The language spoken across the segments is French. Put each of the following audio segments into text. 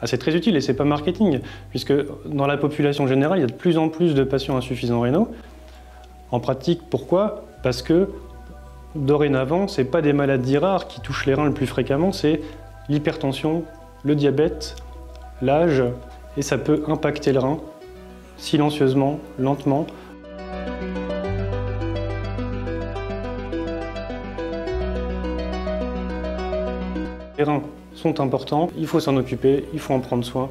Ah, c'est très utile et c'est pas marketing, puisque dans la population générale, il y a de plus en plus de patients insuffisants rénaux. En pratique, pourquoi? Parce que dorénavant, ce n'est pas des maladies rares qui touchent les reins le plus fréquemment, c'est l'hypertension, le diabète, l'âge, et ça peut impacter le rein silencieusement, lentement. Les reins sont importants, il faut s'en occuper, il faut en prendre soin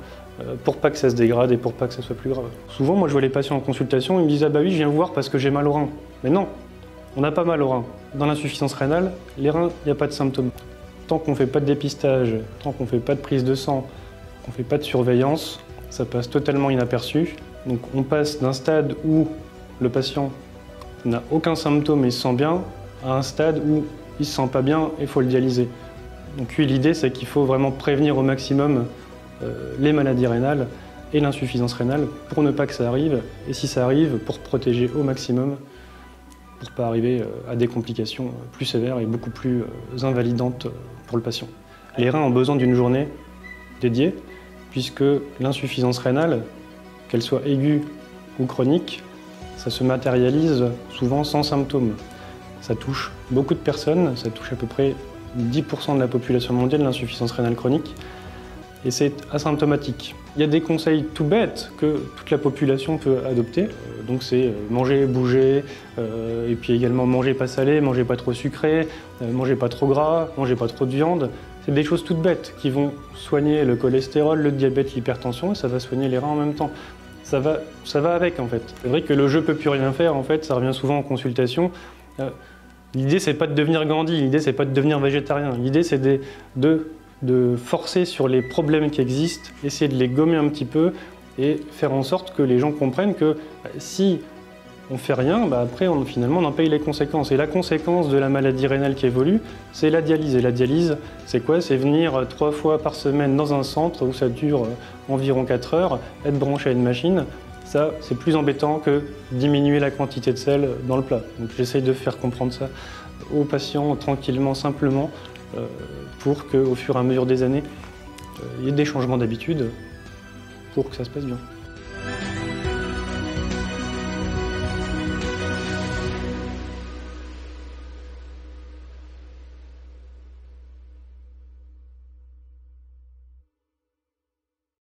pour pas que ça se dégrade et pour pas que ça soit plus grave. Souvent, moi je vois les patients en consultation, ils me disent « Ah bah oui, je viens vous voir parce que j'ai mal au rein ». Mais non, on n'a pas mal au rein. Dans l'insuffisance rénale, les reins, il n'y a pas de symptômes. Tant qu'on ne fait pas de dépistage, tant qu'on ne fait pas de prise de sang, qu'on ne fait pas de surveillance, ça passe totalement inaperçu. Donc on passe d'un stade où le patient n'a aucun symptôme et il se sent bien, à un stade où il ne se sent pas bien et il faut le dialyser. Donc oui, l'idée c'est qu'il faut vraiment prévenir au maximum les maladies rénales et l'insuffisance rénale pour ne pas que ça arrive, et si ça arrive, pour protéger au maximum, pour ne pas arriver à des complications plus sévères et beaucoup plus invalidantes pour le patient. Les reins ont besoin d'une journée dédiée, puisque l'insuffisance rénale, qu'elle soit aiguë ou chronique, ça se matérialise souvent sans symptômes. Ça touche beaucoup de personnes, ça touche à peu près 10% de la population mondiale, l'insuffisance rénale chronique, et c'est asymptomatique. Il y a des conseils tout bêtes que toute la population peut adopter, donc c'est manger, bouger, et puis également manger pas salé, manger pas trop sucré, manger pas trop gras, manger pas trop de viande. C'est des choses toutes bêtes qui vont soigner le cholestérol, le diabète, l'hypertension, et ça va soigner les reins en même temps. Ça va avec en fait. C'est vrai que le je peux plus rien faire, en fait, ça revient souvent en consultation. L'idée c'est pas de devenir Gandhi, l'idée c'est pas de devenir végétarien, l'idée c'est de forcer sur les problèmes qui existent, essayer de les gommer un petit peu et faire en sorte que les gens comprennent que si on fait rien, après finalement on en paye les conséquences. Et la conséquence de la maladie rénale qui évolue, c'est la dialyse. Et la dialyse, c'est quoi? C'est venir 3 fois par semaine dans un centre où ça dure environ 4 heures, être branché à une machine. Ça, c'est plus embêtant que diminuer la quantité de sel dans le plat. Donc j'essaye de faire comprendre ça aux patients tranquillement, simplement, pour qu'au fur et à mesure des années, il y ait des changements d'habitude pour que ça se passe bien.